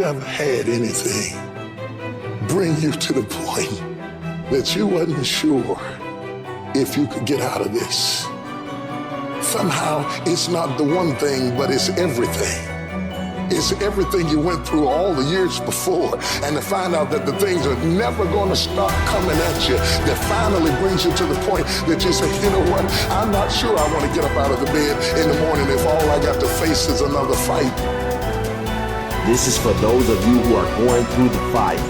ever had anything bring you to the point that you wasn't sure if you could get out of this? Somehow it's not the one thing, but it's everything. It's everything you went through all the years before, and to find out that the things are never going to stop coming at you, that finally brings you to the point that you say, you know what, I'm not sure I want to get up out of the bed in the morning if all I got to face is another fight. This is for those of you who are going through the fight.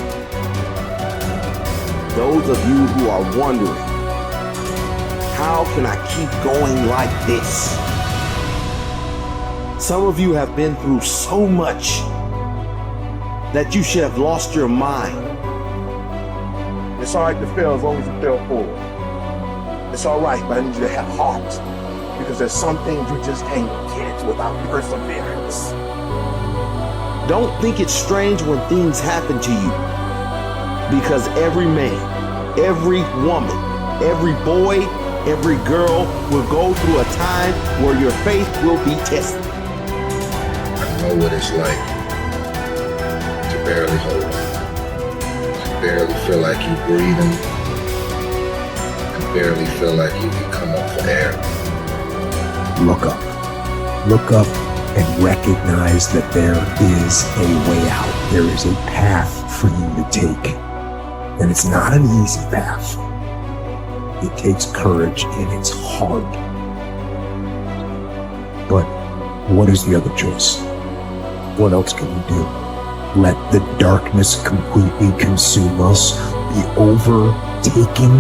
Those of you who are wondering, how can I keep going like this? Some of you have been through so much that you should have lost your mind. It's all right to fail as long as you fail forward. It's all right, but I need you to have heart, because there's some things you just can't get without perseverance. Don't think it's strange when things happen to you, because every man, every woman, every boy, every girl will go through a time where your faith will be tested. I know what it's like to barely hold on, to barely feel like you're breathing, to barely feel like you can come up for air. Look up. Look up and recognize that there is a way out. There is a path for you to take. And it's not an easy path. It takes courage and it's hard. But what is the other choice? What else can we do? Let the darkness completely consume us, be overtaken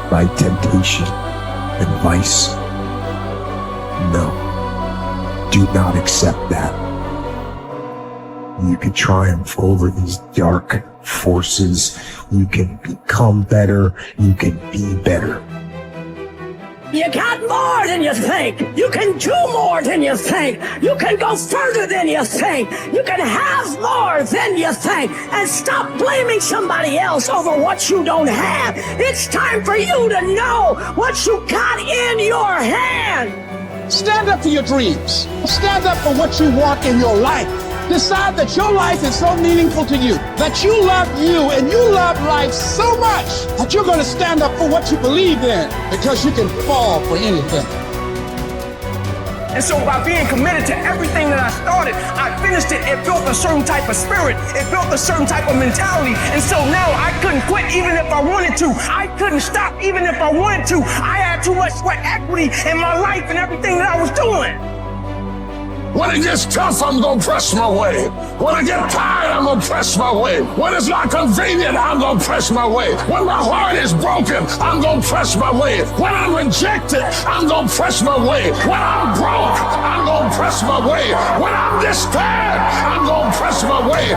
by temptation and vice? No. Do not accept that. You can triumph over these dark forces. You can become better. You can be better. You got more than you think. You can do more than you think. You can go further than you think. You can have more than you think. And stop blaming somebody else over what you don't have. It's time for you to know what you got in your hand. Stand up for your dreams. Stand up for what you want in your life. Decide that your life is so meaningful to you, that you love you and you love life so much that you're going to stand up for what you believe in, because you can fall for anything. And so by being committed to everything that I started, I finished it. It built a certain type of spirit. It built a certain type of mentality. And so now I couldn't quit even if I wanted to. I couldn't stop even if I wanted to. I had too much sweat equity in my life and everything that I was doing. When it gets tough, I'm gonna press my way. When I get tired, I'm gonna press my way. When it's not convenient, I'm gonna press my way. When my heart is broken, I'm gonna press my way. When I'm rejected, I'm gonna press my way. When I'm broke, I'm gonna press my way. When I'm despaired, I'm gonna press my way.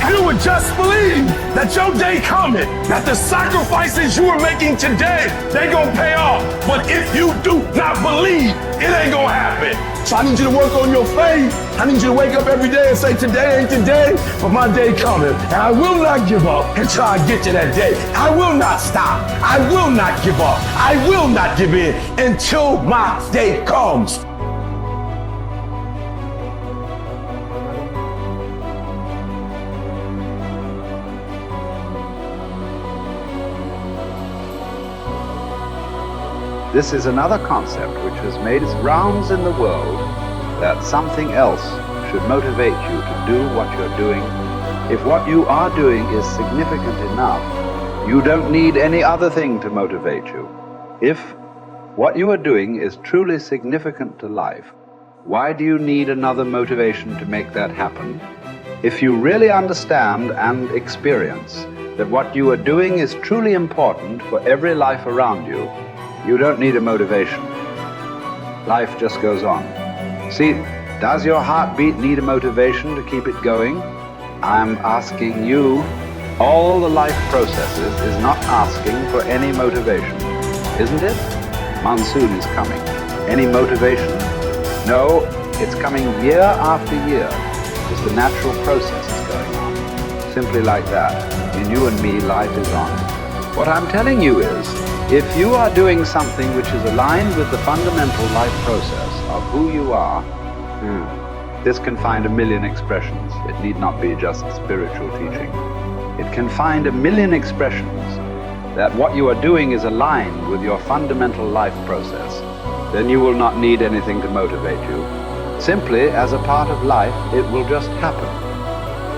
You would just believe that your day coming, that the sacrifices you are making today, they gonna pay off. But if you do not believe, it ain't gonna happen. So I need you to work on your faith. I need you to wake up every day and say, today ain't today, but my day coming. And I will not give up until I get to that day. I will not stop. I will not give up. I will not give in until my day comes. This is another concept which has made its rounds in the world, that something else should motivate you to do what you're doing. If what you are doing is significant enough, you don't need any other thing to motivate you. If what you are doing is truly significant to life, why do you need another motivation to make that happen? If you really understand and experience that what you are doing is truly important for every life around you, you don't need a motivation. Life just goes on. See, does your heartbeat need a motivation to keep it going? I'm asking you. All the life processes is not asking for any motivation, isn't it? Monsoon is coming. Any motivation? No, it's coming year after year, because the natural process is going on. Simply like that. In you and me, life is on. What I'm telling you is, if you are doing something which is aligned with the fundamental life process of who you are, This can find a million expressions. It need not be just spiritual teaching. It can find a million expressions that what you are doing is aligned with your fundamental life process. Then you will not need anything to motivate you. Simply, as a part of life, it will just happen.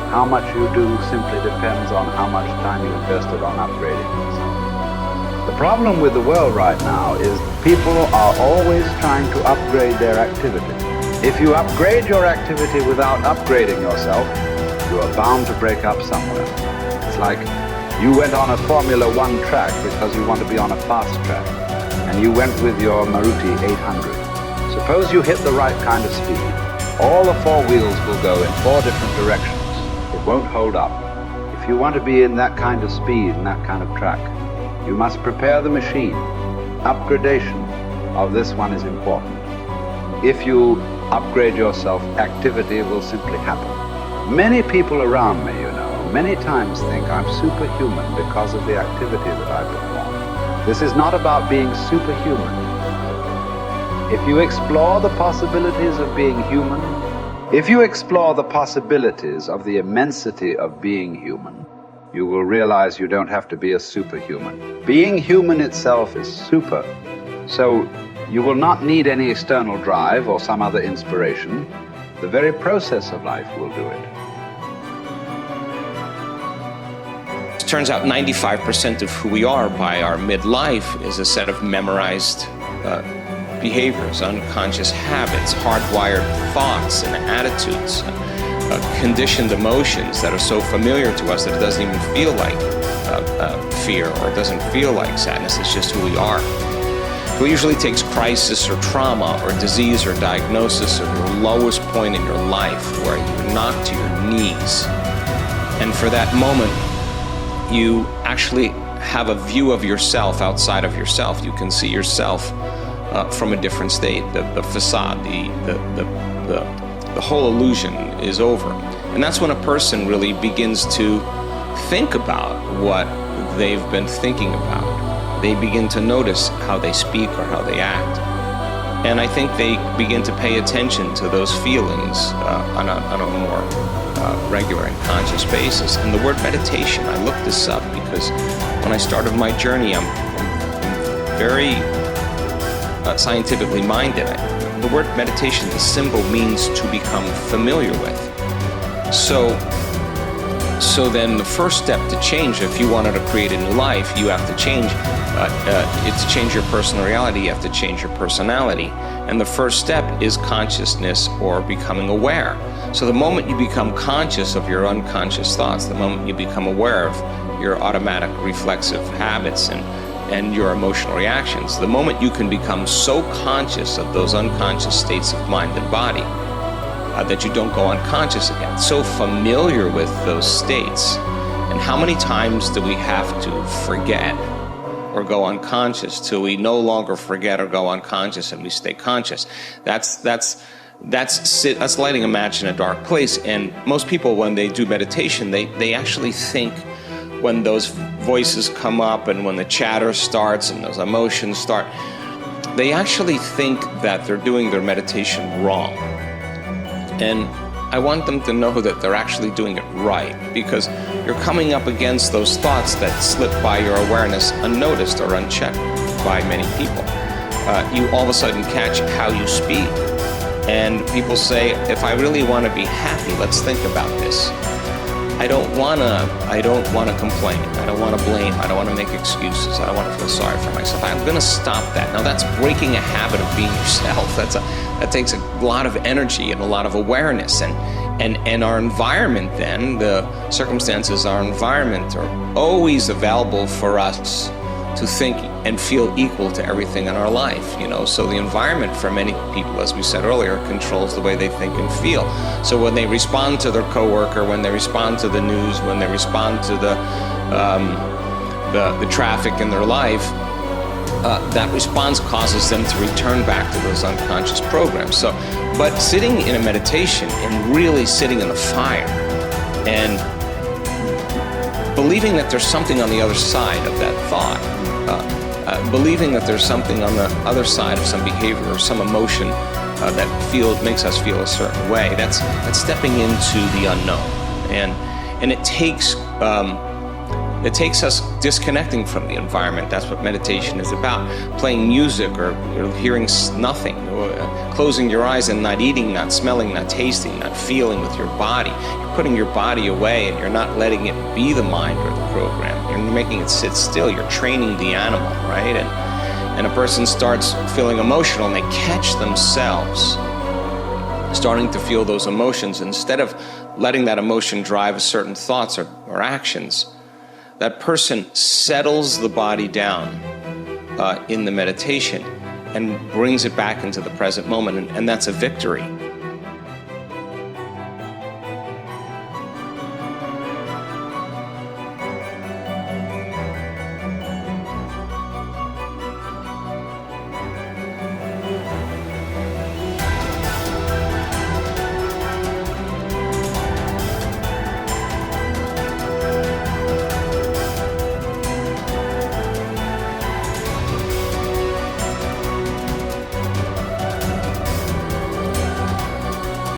How much you do simply depends on how much time you invested on upgrading yourself. The problem with the world right now is people are always trying to upgrade their activity. If you upgrade your activity without upgrading yourself, you are bound to break up somewhere. It's like you went on a Formula One track because you want to be on a fast track, and you went with your Maruti 800. Suppose you hit the right kind of speed. All the four wheels will go in four different directions. It won't hold up. If you want to be in that kind of speed and that kind of track, you must prepare the machine. Upgradation of this one is important. If you upgrade yourself, activity will simply happen. Many people around me, many times think I'm superhuman because of the activity that I perform. This is not about being superhuman. If you explore the possibilities of being human, if you explore the possibilities of the immensity of being human, you will realize you don't have to be a superhuman. Being human itself is super. So you will not need any external drive or some other inspiration. The very process of life will do it. It turns out 95% of who we are by our midlife is a set of memorized behaviors, unconscious habits, hardwired thoughts and attitudes, conditioned emotions that are so familiar to us that it doesn't even feel like fear, or it doesn't feel like sadness. It's just who we are. It usually takes crisis or trauma or disease or diagnosis or your lowest point in your life where you're knocked to your knees. And for that moment, you actually have a view of yourself outside of yourself. You can see yourself from a different state. The facade, the whole illusion is over. And that's when a person really begins to think about what they've been thinking about. They begin to notice how they speak or how they act. And I think they begin to pay attention to those feelings on a more regular and conscious basis. And the word meditation, I looked this up because when I started my journey, I'm very scientifically minded. The word meditation, the symbol means to become familiar with. So then the first step to change, if you wanted to create a new life, you have to change. To change your personal reality, you have to change your personality. And the first step is consciousness or becoming aware. So the moment you become conscious of your unconscious thoughts, the moment you become aware of your automatic reflexive habits and your emotional reactions, the moment you can become so conscious of those unconscious states of mind and body that you don't go unconscious again, so familiar with those states. And how many times do we have to forget or go unconscious till we no longer forget or go unconscious and we stay conscious? That's lighting a match in a dark place. And most people, when they do meditation, they actually think, when those voices come up and when the chatter starts and those emotions start, they actually think that they're doing their meditation wrong. And I want them to know that they're actually doing it right, because you're coming up against those thoughts that slip by your awareness unnoticed or unchecked by many people. You all of a sudden catch how you speak. And people say, if I really want to be happy, let's think about this. I don't want to complain. I don't want to blame. I don't want to make excuses. I don't want to feel sorry for myself. I'm going to stop that. Now that's breaking a habit of being yourself. That takes a lot of energy and a lot of awareness. And our environment then, the circumstances, our environment are always available for us to think and feel equal to everything in our life, So the environment for many people, as we said earlier, controls the way they think and feel. So when they respond to their coworker, when they respond to the news, when they respond to the traffic in their life, that response causes them to return back to those unconscious programs. But sitting in a meditation and really sitting in the fire and believing that there's something on the other side of that thought, believing that there's something on the other side of some behavior or some emotion that makes us feel a certain way. That's stepping into the unknown, and it takes us disconnecting from the environment. That's what meditation is about. Playing music or hearing nothing, or closing your eyes and not eating, not smelling, not tasting, not feeling with your body. You're putting your body away and you're not letting it be the mind or the program. You're making it sit still. You're training the animal, right? And a person starts feeling emotional and they catch themselves starting to feel those emotions. Instead of letting that emotion drive certain thoughts or actions, that person settles the body down in the meditation and brings it back into the present moment, and that's a victory.